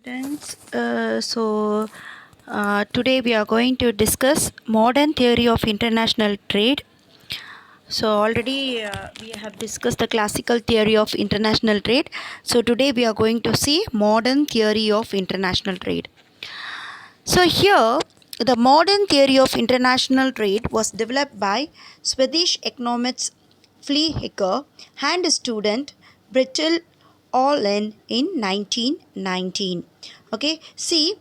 Students, today we are going to discuss modern theory of international trade. So already we have discussed the classical theory of international trade. So today we are going to see modern theory of international trade. So here the modern theory of international trade was developed by Swedish economist Flehicker and student Brittle Allen in 1919. Okay, see,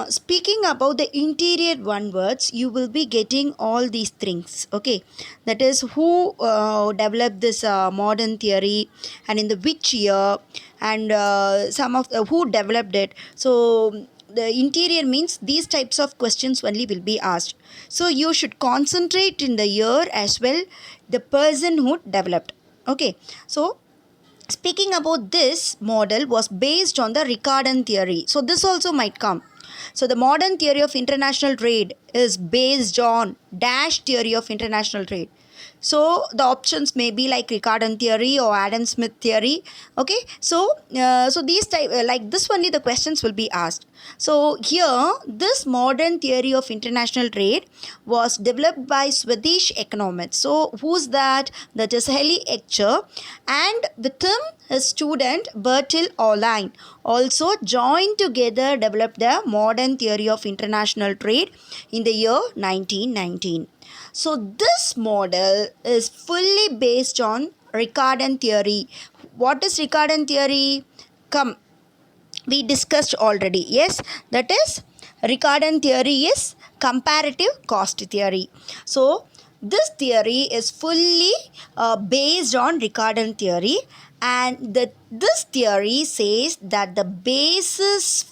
speaking about the interior one words, you will be getting all these things. Okay, that is who developed this modern theory and in the which year and some of who developed it. So the interior means these types of questions only will be asked. So you should concentrate in the year as well the person who developed. Okay, so speaking about this model was based on the Ricardan theory. So this also might come. So the modern theory of international trade is based on dash theory of international trade. So the options may be like Ricardan theory or Adam Smith theory. Okay, so these type like this only the questions will be asked. So here this modern theory of international trade was developed by Swedish economists. So who's that? That is Heli Ekcher, and with him his student Bertil Ohlin also joined together developed the modern theory of international trade in the year 1919. So this model is fully based on Ricardan theory. What is Ricardan theory? Come, we discussed already. Yes, that is Ricardan theory is comparative cost theory. So this theory is fully based on Ricardan theory, and this theory says that the basis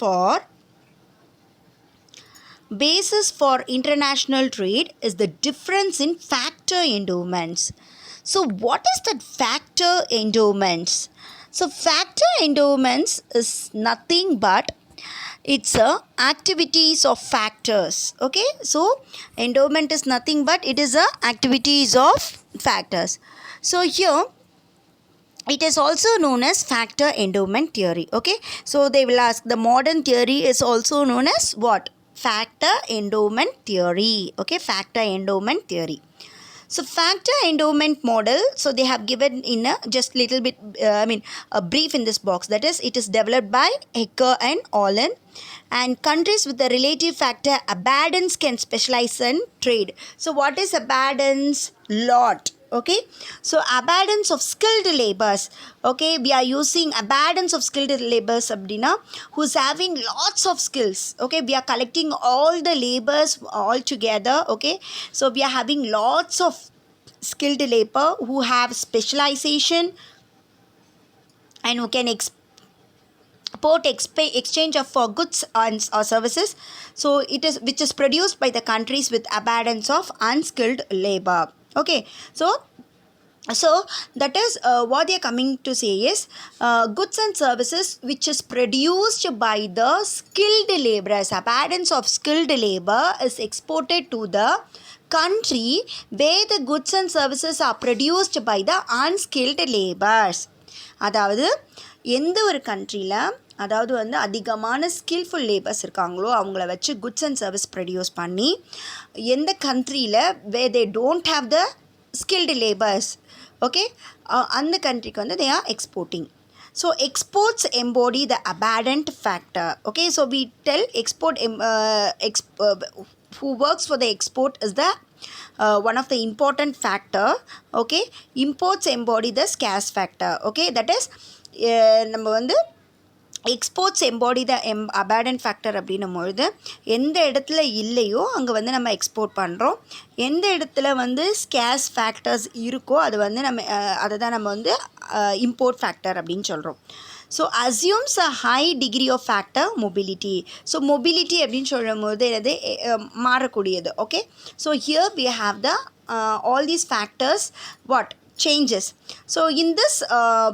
for international trade is the difference in factor endowments. So what is that factor endowments? So factor endowments is nothing but it's a activities of factors. Okay, so endowment is nothing but it is a activities of factors. So here it is also known as factor endowment theory. Okay, so they will ask the modern theory is also known as what? Factor endowment theory. Okay, factor endowment theory. So factor endowment model, so they have given in a just little bit a brief in this box, that is it is developed by Hecker and Allen, and countries with the relative factor abundance can specialize in trade. So what is abundance? Lot. Okay, so abundance of skilled labors. Okay, we are using abundance of skilled labors abdina who's having lots of skills. Okay, we are collecting all the labors all together. Okay, so we are having lots of skilled labor who have specialization and who can exchange of for goods and or services. So it is which is produced by the countries with abundance of unskilled labor. Okay, so that is what they are coming to say is goods and services which is produced by the skilled laborers. Abundance of skilled labor is exported to the country where the goods and services are produced by the unskilled laborers. அதாவது எந்த ஒரு கண்ட்ரியில் அதாவது வந்து அதிகமான skilful labours இருக்காங்களோ அவங்கள வச்சு குட்ஸ் அண்ட் சர்வீஸ் ப்ரொடியூஸ் பண்ணி எந்த கண்ட்ரியில் where they don't have the skilled labors, okay, அந்த கண்ட்ரிக்கு வந்து they are exporting. So exports embody the abundant factor. Okay, so we tell who works for the export is the one of the important factor. Okay, imports embody the scarce factor. Okay, that is நம்ம வந்து exports embody த abandoned factor அப்படின்னும் பொழுது எந்த இடத்துல இல்லையோ அங்கே வந்து நம்ம எக்ஸ்போர்ட் பண்ணுறோம், எந்த இடத்துல வந்து ஸ்கேர்ஸ் ஃபேக்டர்ஸ் இருக்கோ அது வந்து நம்ம அதை தான் நம்ம வந்து இம்போர்ட் ஃபேக்டர் அப்படின்னு சொல்கிறோம். So assumes a high degree of factor mobility. So mobility அப்படின்னு சொல்லும் போது அது மாறக்கூடியது. Okay, so here we have the all these factors what changes. So in this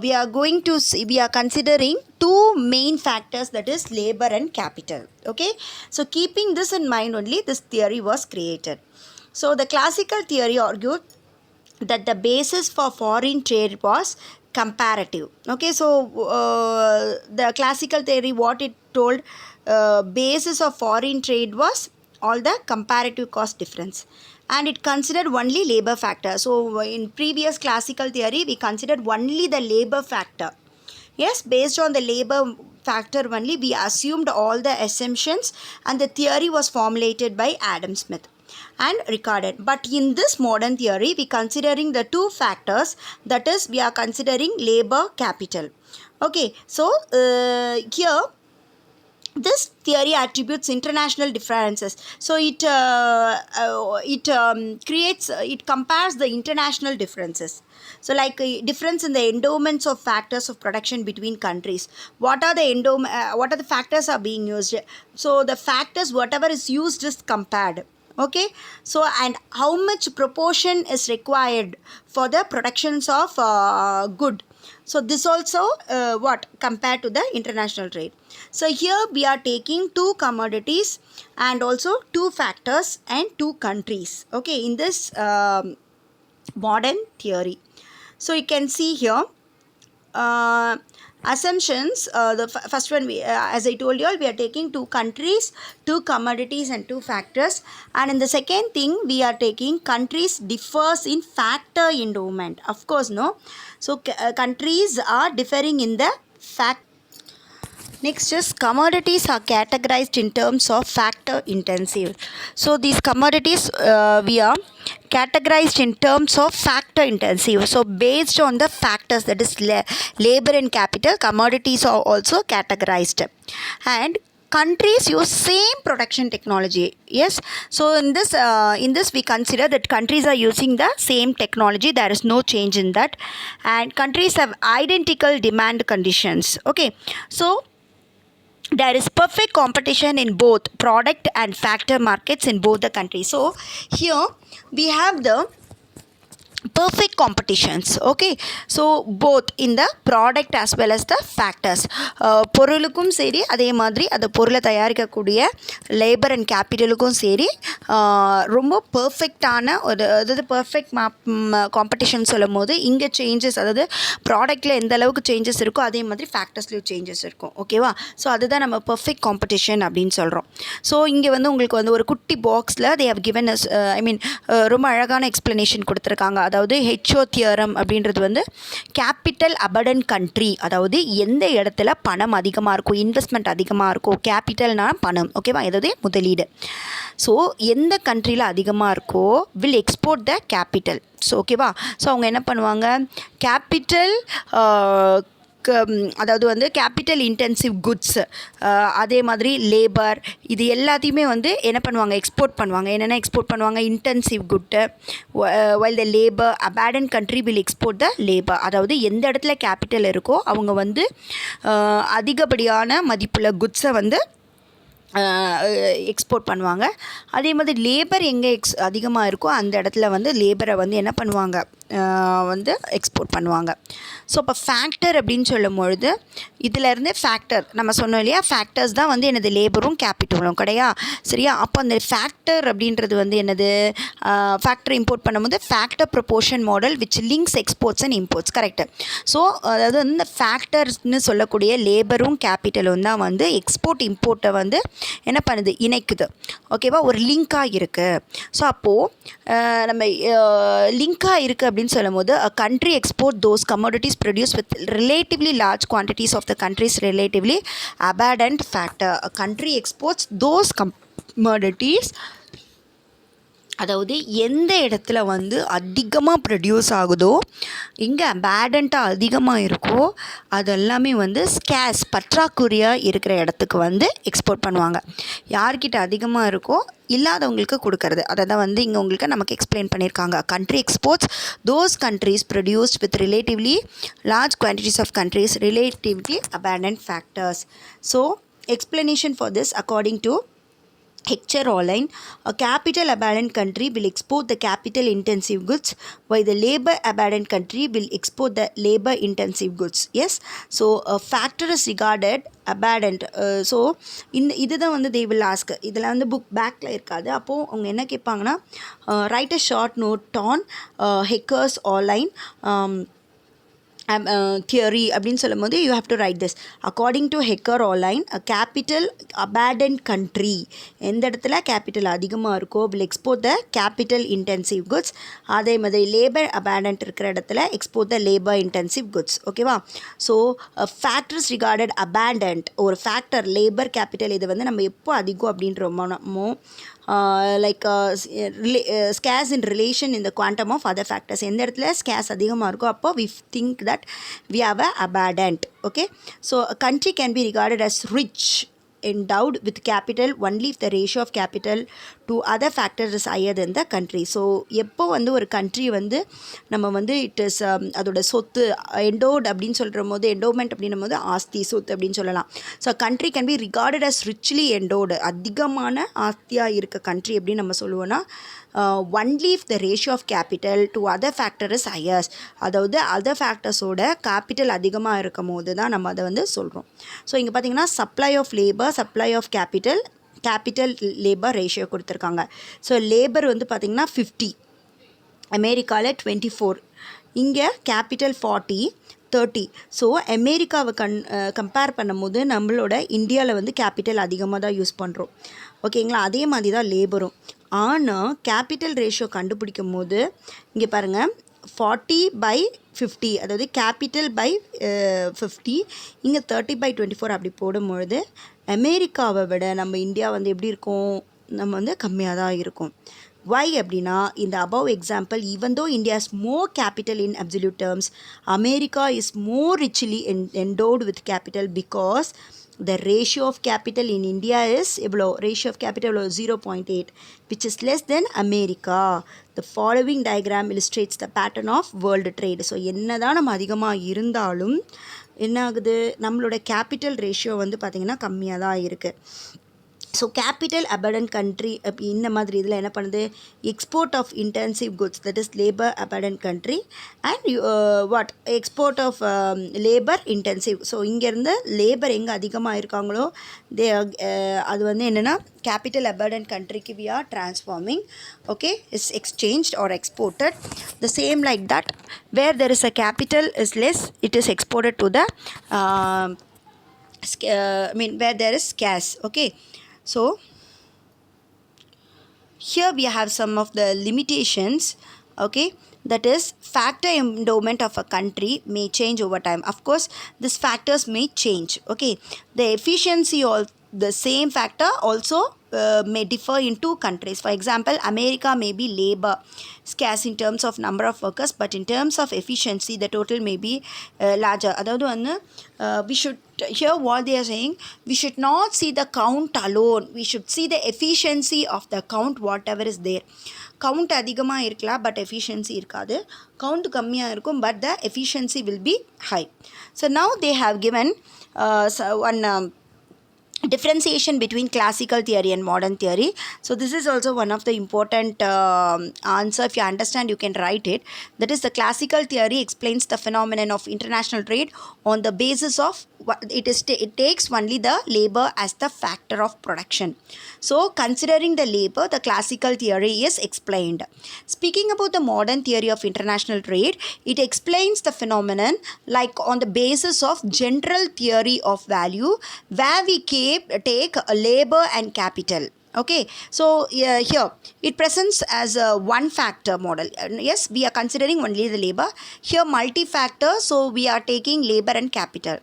we are going to see, we are considering two main factors, that is labor and capital. Okay, so keeping this in mind only this theory was created. So the classical theory argued that the basis for foreign trade was comparative. Okay, so the classical theory, what it told, basis of foreign trade was all the comparative cost difference, and it considered only labor factor. So in previous classical theory we considered only the labor factor. Yes, based on the labor factor only we assumed all the assumptions, and the theory was formulated by Adam Smith and recorded. But in this modern theory we considering the two factors, that is we are considering labor capital. Okay, so here this theory attributes international differences. So it compares the international differences. So like a difference in the endowments of factors of production between countries. What are the factors are being used? So the factors whatever is used is compared. Okay, so and how much proportion is required for the productions of good. So this also what compared to the international trade. So here we are taking two commodities and also two factors and two countries. Okay, in this modern theory. So you can see here assumptions. The first one, as I told you all, we are taking two countries, two commodities and two factors. And in the second thing we are taking countries differs in factor endowment. Of course, no. So countries are differing in the fact. Next is commodities are categorized in terms of factor intensive. So these commodities we are categorized in terms of factor intensive. So based on the factors, that is labor and capital, commodities are also categorized. And countries use same production technology. Yes, so in this we consider that countries are using the same technology. There is no change in that, and countries have identical demand conditions. Okay, so there is perfect competition in both product and factor markets in both the countries. So here we have the perfect competitions. Okay, so both in the product as well as the factors. பொருளுக்கும் சரி அதே மாதிரி அந்த பொருளை தயாரிக்கக்கூடிய labour and கேபிட்டலுக்கும் சரி ரொம்ப பர்ஃபெக்டான ஒரு அதாவது பர்ஃபெக்ட் காம்படிஷன் சொல்லும் போது இங்கே சேஞ்சஸ், அதாவது ப்ராடக்ட்டில் எந்த அளவுக்கு சேஞ்சஸ் இருக்கோ அதே மாதிரி ஃபேக்டர்ஸ்லேயும் சேஞ்சஸ் இருக்கும். ஓகேவா, ஸோ அதுதான் நம்ம பர்ஃபெக்ட் காம்படிஷன் அப்படின்னு சொல்கிறோம். ஸோ இங்கே வந்து உங்களுக்கு வந்து ஒரு குட்டி பாக்ஸில் தே ஹவ் கிவன் அஸ் ரொம்ப அழகான எக்ஸ்ப்ளனேஷன் கொடுத்துருக்காங்க. அதாவது ஹெச்ஓ தியரம் அப்படின்றது வந்து கேபிட்டல் அபடன்ட் கண்ட்ரி, அதாவது எந்த இடத்துல பணம் அதிகமாக இருக்கும், இன்வெஸ்ட்மெண்ட் அதிகமாக இருக்கும். கேபிட்டல்னா பணம், ஓகேவா, அதாவது முதலீடு. ஸோ எந்த கண்ட்ரியில் அதிகமாக இருக்கோ will export the capital. So ஓகேவா, ஸோ அவங்க என்ன பண்ணுவாங்க, கேபிட்டல் அதாவது வந்து கேபிட்டல் இன்டென்சிவ் குட்ஸ், அதே மாதிரி லேபர், இது எல்லாத்தையுமே வந்து என்ன பண்ணுவாங்க, எக்ஸ்போர்ட் பண்ணுவாங்க. என்னென்ன எக்ஸ்போர்ட் பண்ணுவாங்க, intensive goods, while the labour abundant country will export the labour. அதாவது எந்த இடத்துல கேபிட்டல் இருக்கோ அவங்க வந்து அதிகப்படியான மதிப்புள்ள குட்ஸை வந்து எக்ஸ்போர்ட் பண்ணுவாங்க. அதே மாதிரி லேபர் எங்கே அதிகமாக இருக்கோ அந்த இடத்துல வந்து லேபரை வந்து என்ன பண்ணுவாங்க, வந்து எக்ஸ்போர்ட் பண்ணுவாங்க. ஸோ இப்போ ஃபேக்டர் அப்படின்னு சொல்லும் பொழுது இதிலேருந்து ஃபேக்டர் நம்ம சொன்னோம் இல்லையா, ஃபேக்டர்ஸ் தான் வந்து என்னது, லேபரும் கேபிட்டலும் கிடையா, சரியா. அப்போ அந்த ஃபேக்டர் அப்படின்றது வந்து என்னது, ஃபேக்டர் இம்போர்ட் பண்ணும்போது factor proportion model which links exports and imports. Correct. So அதாவது வந்து இந்த ஃபேக்டர்ஸ்னு சொல்லக்கூடிய லேபரும் கேபிட்டலும் தான் வந்து எக்ஸ்போர்ட் இம்போர்ட்டை வந்து என்ன பண்ணுது, இணைக்குது. ஓகேவா, ஒரு லிங்காக இருக்குது. ஸோ அப்போது நம்ம லிங்காக இருக்குது அப்படின்னு சொல்லும் போது a country export those commodities produced with relatively large quantities of the country's relatively abundant factor. A country exports those commodities, அதாவது எந்த இடத்துல வந்து அதிகமாக ப்ரொடியூஸ் ஆகுதோ, எங்கே அபேடண்ட்டாக அதிகமாக இருக்கோ அதெல்லாமே வந்து ஸ்கேஸ் பற்றாக்குறையாக இருக்கிற இடத்துக்கு வந்து எக்ஸ்போர்ட் பண்ணுவாங்க. யார்கிட்ட அதிகமாக இருக்கோ இல்லாதவங்களுக்கு கொடுக்கறது. அதை தான் வந்து இங்கே உங்களுக்கு நமக்கு எக்ஸ்பிளைன் பண்ணியிருக்காங்க. Country exports those countries produced with relatively large quantities of countries relatively abundant factors. So explanation for this according to Hector Online, a capital abundant country will export the capital intensive goods while the labor abundant country will export the labor intensive goods. Yes, so a factor is regarded abundant. So இதுதான் வந்து they will ask, இதில் வந்து book பேக்கில் இருக்காது. அப்போது அவங்க என்ன கேட்பாங்கன்னா, write a short note on Hector's Online theory அப்படின்னு சொல்லும்போது you have to write this. According to Hecker Online, a capital abundant country எந்த இடத்துல கேபிட்டல் அதிகமாக இருக்கோ will export the capital intensive goods. அதே மாதிரி லேபர் abundant இருக்கிற இடத்துல export the labor intensive goods. ஓகேவா? ஸோ factors regarded abundant ஒரு ஃபேக்டர் லேபர் கேபிட்டல் இது வந்து நம்ம எப்போ அதிகம் அப்படின்றோமோ scarce in relation in the quantum of other factors. எந்த இடத்துல scarce அதிகமாக இருக்கோ அப்போ we think that we have a abundant. Okay, so a country can be regarded as rich endowed with capital only if the ratio of capital to other factors is higher than the country. So எப்போ வந்து ஒரு country வந்து நம்ம வந்து it is அதோட சொத்து endowed அப்படின்னு சொல்கிற போது endowment அப்படின்னும் போது ஆஸ்தி சொத்து அப்படின்னு சொல்லலாம். So country can be regarded as richly endowed அதிகமான ஆஸ்தியாக இருக்க country அப்படின்னு நம்ம சொல்லுவோன்னா only if the ratio of capital to other factor is higher. அதாவது அதர் ஃபேக்டர்ஸோட கேபிட்டல் அதிகமாக இருக்கும் போது தான் நம்ம அதை வந்து சொல்கிறோம். ஸோ இங்கே பார்த்தீங்கன்னா supply of labour supply of capital labour ratio கொடுத்துருக்காங்க. ஸோ லேபர் வந்து பார்த்திங்கன்னா 50, அமெரிக்காவில் 24, இங்கே கேபிட்டல் 40, 30. ஸோ அமெரிக்காவை கம்பேர் பண்ணும்போது நம்மளோட இந்தியாவில் வந்து கேபிட்டல் அதிகமாக தான் யூஸ் பண்ணுறோம். ஓகேங்களா? அதே மாதிரி தான் லேபரும். ஆனால் கேபிட்டல் ரேஷியோ கண்டுபிடிக்கும் போது இங்கே பாருங்கள் 40/50, அதாவது கேபிட்டல் பை 50, இங்கே 30/24 அப்படி போடும்பொழுது அமெரிக்காவை விட நம்ம இந்தியா வந்து எப்படி இருக்கும், நம்ம வந்து கம்மியாக தான் இருக்கும். Why அப்படின்னா in the above example, even though India has more capital in absolute terms, America is more richly endowed with capital because the ratio of capital in India is ratio of capital 0.8, which is less than America. The following diagram illustrates the pattern of world trade. So என்னதான் நம்ம அதிகமாக இருந்தாலும் என்ன ஆகுது, நம்மளோட capital ratio வந்து பார்த்திங்கன்னா கம்மியாக தான் இருக்குது. ஸோ கேபிட்டல் abundant country இந்த மாதிரி இதில் என்ன பண்ணுது, export of intensive goods, that is labour abundant country and export of labour intensive. So இங்கேருந்து லேபர் எங்கே அதிகமாக இருக்காங்களோ அது வந்து என்னென்னா capital abundant countryக்கு we are transforming. Okay, is exchanged or exported. The same like that, where there is a capital is less, it is exported to the where there is scarce. Okay, so here we have some of the limitations. Okay, that is factor endowment of a country may change over time. Of course these factors may change. Okay, the efficiency of the same factor also may differ in two countries. For example, America may be labor scarce in terms of number of workers, but in terms of efficiency the total may be larger. அதாவது வந்து we should here what they are saying, we should not see the count alone, we should see the efficiency of the count whatever is there. Count அதிகமாக இருக்கலாம் but efficiency இருக்காது, count கம்மியாக இருக்கும் but the efficiency will be high. So now they have given one differentiation between classical theory and modern theory. So this is also one of the important answer. If you understand, you can write it. That is, the classical theory explains the phenomenon of international trade on the basis of it takes only the labor as the factor of production. So considering the labor, the classical theory is explained. Speaking about the modern theory of international trade, it explains the phenomenon like on the basis of general theory of value, where we take labor and capital. Okay, so here it presents as a one factor model. Yes, we are considering only the labor. Here multi-factor, so we are taking labor and capital.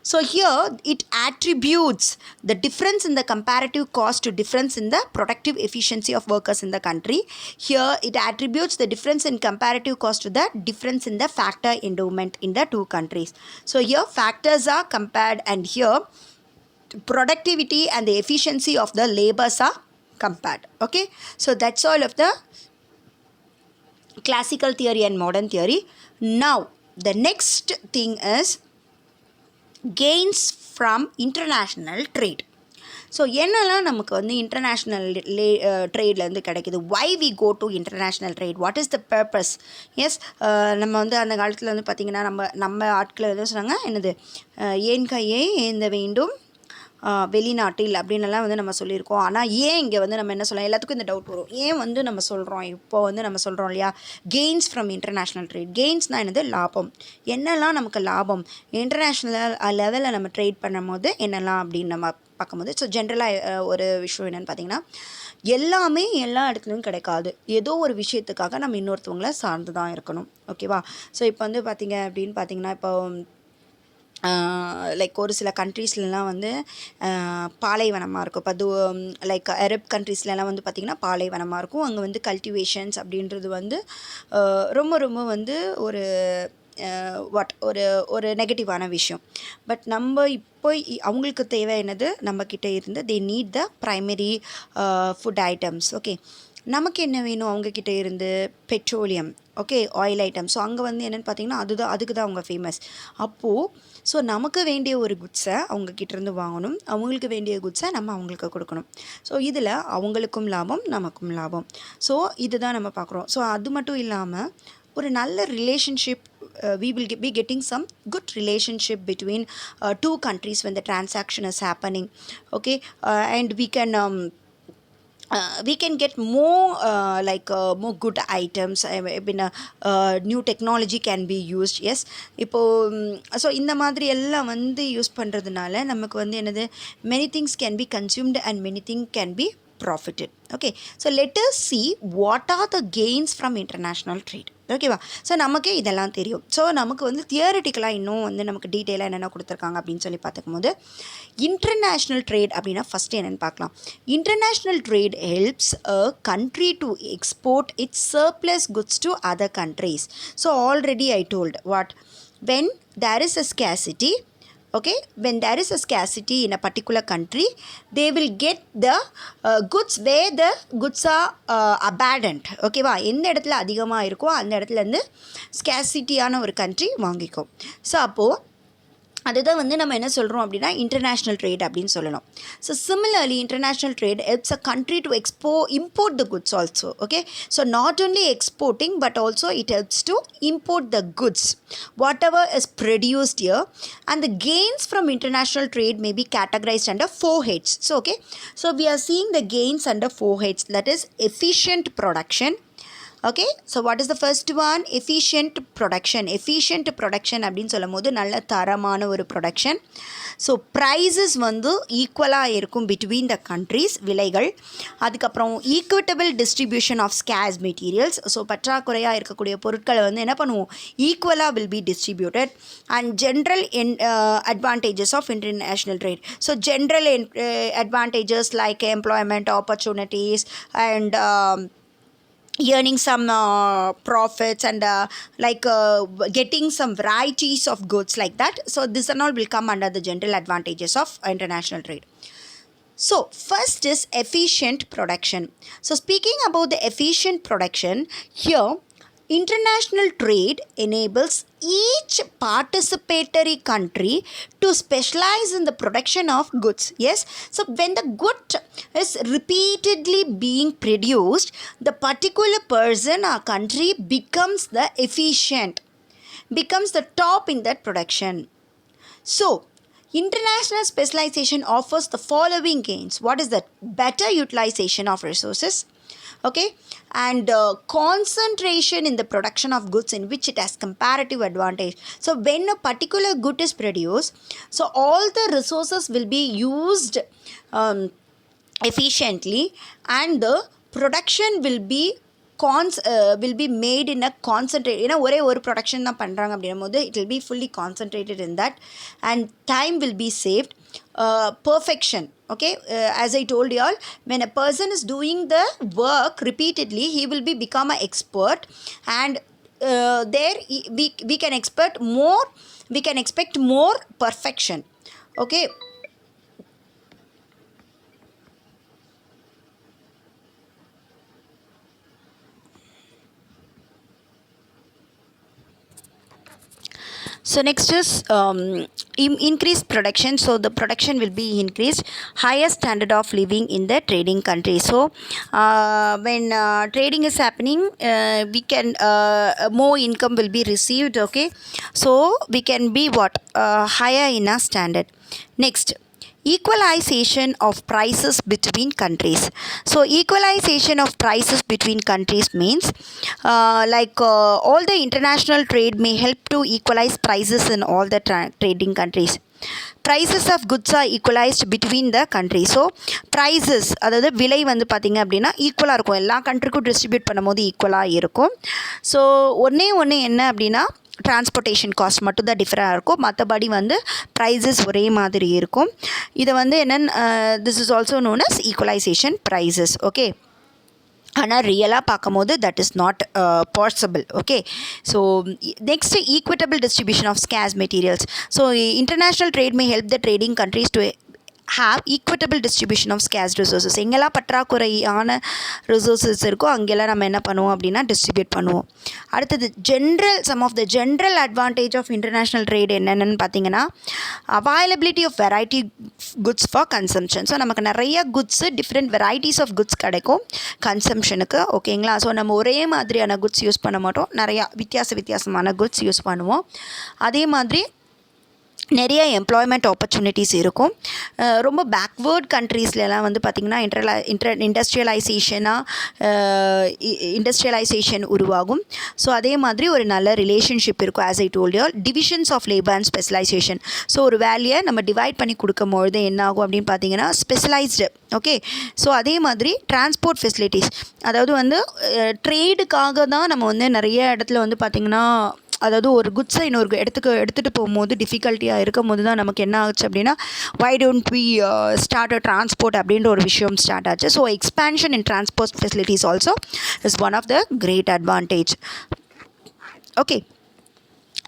So here it attributes the difference in the comparative cost to difference in the productive efficiency of workers in the country. Here it attributes the difference in comparative cost to the difference in the factor endowment in the two countries. So here factors are compared and here productivity and the efficiency of the labors are compared. Okay, so that's all of the classical theory and modern theory. Now the next thing is gains from international trade. So என்னெல்லாம் நமக்கு வந்து international ட்ரேட்லேருந்து கிடைக்கிது, why we go to international trade, what is the purpose. Yes, நம்ம வந்து அந்த காலத்தில் வந்து பார்த்திங்கன்னா நம்ம ஆட்களை வந்து சொன்னாங்க என்னது, ஏன் கையை ஏந்த வேண்டும் வெளிநாட்டில் அப்படின்னுலாம் வந்து நம்ம சொல்லியிருக்கோம். ஆனால் ஏன் இங்கே வந்து நம்ம என்ன சொல்லலாம், எல்லாத்துக்கும் இந்த டவுட் வரும். ஏன் வந்து நம்ம சொல்கிறோம், இப்போ வந்து நம்ம சொல்கிறோம் இல்லையா, கெயின்ஸ் ஃப்ரம் இன்டர்நேஷ்னல் ட்ரேட். கெயின்ஸ்னால் என்னது, லாபம். என்னெல்லாம் நமக்கு லாபம் இன்டர்நேஷ்னல் லெவலில் நம்ம ட்ரேட் பண்ணும் போது என்னெல்லாம் அப்படின்னு நம்ம பார்க்கும்போது, ஸோ ஜென்ரலாக ஒரு விஷயம் என்னென்னு பார்த்தீங்கன்னா, எல்லாமே எல்லா இடத்துலையும் கிடைக்காது. ஏதோ ஒரு விஷயத்துக்காக நம்ம இன்னொருத்தவங்கள சார்ந்து தான் இருக்கணும். ஓகேவா? ஸோ இப்போ வந்து பார்த்திங்க அப்படின்னு பார்த்தீங்கன்னா, இப்போ லைக் ஒரு சில கண்ட்ரீஸ்லலாம் வந்து பாலைவனமாக இருக்கும். இப்போ லைக் அரப் கண்ட்ரீஸ்லலாம் வந்து பார்த்திங்கன்னா பாலைவனமாக இருக்கும். அங்கே வந்து கல்டிவேஷன்ஸ் அப்படின்றது வந்து ரொம்ப ரொம்ப வந்து ஒரு ஒரு நெகட்டிவான விஷயம். பட் நம்ம இப்போ அவங்களுக்கு தேவை என்னது, நம்மக்கிட்ட இருந்து they need the primary food items. Okay, நமக்கு என்ன வேணும் அவங்கக்கிட்ட இருந்து, petroleum, okay, oil item. So அங்கே வந்து என்னென்னு பார்த்தீங்கன்னா அதுக்கு தான் அவங்க ஃபேமஸ். அப்போது ஸோ நமக்கு வேண்டிய ஒரு குட்ஸை அவங்கக்கிட்டேருந்து வாங்கணும், அவங்களுக்கு வேண்டிய குட்ஸை நம்ம அவங்களுக்கு கொடுக்கணும். ஸோ இதில் அவங்களுக்கும் லாபம், நமக்கும் லாபம். ஸோ இதுதான் நம்ம பார்க்குறோம். ஸோ அது மட்டும் இல்லாமல் ஒரு நல்ல relationship, we will be getting some good relationship between two countries when the transaction is happening. Okay, and we can get more more good items. New technology can be used. Yes, இப்போது so இந்த மாதிரி எல்லாம் வந்து use பண்ணுறதுனால நமக்கு வந்து என்னது, many things can be consumed and many things can be profited. Okay, so let us see what are the gains from international trade. ஓகேவா? ஸோ நமக்கு இதெல்லாம் தெரியும். ஸோ நமக்கு வந்து தியரிட்டிக்கலாக இன்னும் வந்து நமக்கு டீட்டெயிலாக என்னென்ன கொடுத்துருக்காங்க அப்படின்னு சொல்லி பார்த்துக்கும் போது, இன்டர்நேஷ்னல் ட்ரேட் அப்படின்னா ஃபஸ்ட்டு என்னென்னு பார்க்கலாம். International trade helps a country to export it's surplus goods to other countries. So already I told what, when there is a scarcity, okay, when there is a scarcity in a particular country, they will get the goods where the goods are abundant. ஓகேவா? எந்த இடத்துல அதிகமாக இருக்கோ அந்த இடத்துலேருந்து ஸ்கேசிட்டியான ஒரு country வாங்கிக்கும். So அப்போது அதுதான் வந்து நம்ம என்ன சொல்கிறோம் அப்படின்னா இன்டர்நேஷ்னல் ட்ரேட் அப்படின்னு சொல்லணும். So similarly international trade helps a country to import the goods also. Okay, so not only exporting but also it helps to import the goods whatever is produced here, and the gains from international trade may be categorized under 4 heads. So okay, so we are seeing the gains under 4 heads, that is efficient production. Okay, so what is the first one? Efficient production. Efficient production அப்படின்னு சொல்லும் போது நல்ல தரமான ஒரு production. So prices வந்து ஈக்குவலாக இருக்கும் between the countries, விலைகள். அதுக்கப்புறம் equitable distribution of scarce materials. So பற்றாக்குறையாக இருக்கக்கூடிய பொருட்களை வந்து என்ன பண்ணுவோம், ஈக்குவலாக will be distributed. And general advantages of international trade. So general advantages like employment opportunities and earning some profits and getting some varieties of goods like that. So this and all will come under the general advantages of international trade. So first is efficient production. So speaking about the efficient production, here international trade enables each participatory country to specialize in the production of goods. Yes, so when the good is repeatedly being produced, the particular person or country becomes the efficient, becomes the top in that production. So international specialization offers the following gains. What is that? Better utilization of resources, okay, and concentration in the production of goods in which it has comparative advantage. So when a particular good is produced, so all the resources will be used efficiently, and the production will be made in a concentrate, ஏன்னா ஒரே ஒரு production தான் பண்ணுறாங்க அப்படின்னும் போது it will be fully concentrated in that, and time will be saved. Perfection, okay, as I told you all, when a person is doing the work repeatedly, he will become an expert, and there we can expect more perfection. Okay, so next is increased production. So the production will be increased, higher standard of living in the trading country. So when trading is happening, we can more income will be received. Okay, so we can be higher in our standard. Next, equalization of prices between countries. So equalization of prices between countries means all the international trade may help to equalize prices in all the trading countries. prices of goods are equalized between the countries. So prices அதாவது விலை வந்து பார்த்திங்க அப்படின்னா ஈக்குவலாக இருக்கும், எல்லா கண்ட்ரிக்கும் distribute பண்ணும்போது ஈக்குவலாக இருக்கும். ஸோ ஒன்று என்ன அப்படின்னா டிரான்ஸ்போர்ட்டேஷன் காஸ்ட் மட்டும் தான் டிஃப்ரெண்டாக இருக்கும், மற்றபடி வந்து ப்ரைஸஸ் ஒரே மாதிரி இருக்கும். இதை வந்து என்னென்னு this is also known as equalisation prices. Okay, ஆனால் ரியலாக பார்க்கும்போது that is not possible. Okay, so next equitable distribution of scarce materials. So international trade may help the trading countries to have equitable distribution of scarce resources. எங்கெல்லாம் பற்றாக்குறையான resources இருக்கோ அங்கெல்லாம் நம்ம என்ன பண்ணுவோம் அப்படின்னா டிஸ்ட்ரிபியூட் பண்ணுவோம். அடுத்தது some of the general advantage of international trade என்னென்னு பார்த்தீங்கன்னா availability of variety goods for consumption. So நமக்கு நிறைய goods different varieties of goods கிடைக்கும் கன்சம்ஷனுக்கு. ஓகேங்களா, ஸோ நம்ம ஒரே மாதிரியான குட்ஸ் யூஸ் பண்ண மாட்டோம், நிறையா வித்தியாசமான குட்ஸ் யூஸ் பண்ணுவோம். அதே மாதிரி நிறைய எம்ப்ளாய்மெண்ட் ஆப்பர்ச்சுனிட்டிஸ் இருக்கும். ரொம்ப பேக்வேர்ட் கண்ட்ரீஸ்லாம் வந்து பார்த்திங்கன்னா இண்டஸ்ட்ரியலைசேஷன் உருவாகும். ஸோ அதே மாதிரி ஒரு நல்ல ரிலேஷன்ஷிப் இருக்கும். As I told you, divisions of labour and specialisation. So ஒரு வேலையை நம்ம டிவைட் பண்ணி கொடுக்கும்பொழுது என்ன ஆகும் அப்படின்னு பார்த்தீங்கன்னா ஸ்பெஷலைஸ்டு. ஓகே, ஸோ அதே மாதிரி டிரான்ஸ்போர்ட் ஃபெசிலிட்டிஸ், அதாவது வந்து ட்ரேடுக்காக தான் நம்ம வந்து நிறைய இடத்துல வந்து பார்த்திங்கன்னா அதாவது ஒரு குட்ஸை இன்னொரு எடுத்துகிட்டு போகும்போது டிஃபிகல்ட்டியாக இருக்கும் போது தான் நமக்கு என்ன ஆச்சு அப்படின்னா why don't we start a transport அப்படின்ற ஒரு விஷயம் ஸ்டார்ட் ஆச்சு. So expansion in transport facilities also is one of the great advantage. Okay,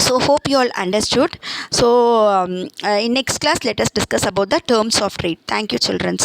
so hope you all understood. So in next class let us discuss about the terms of trade. Thank you children.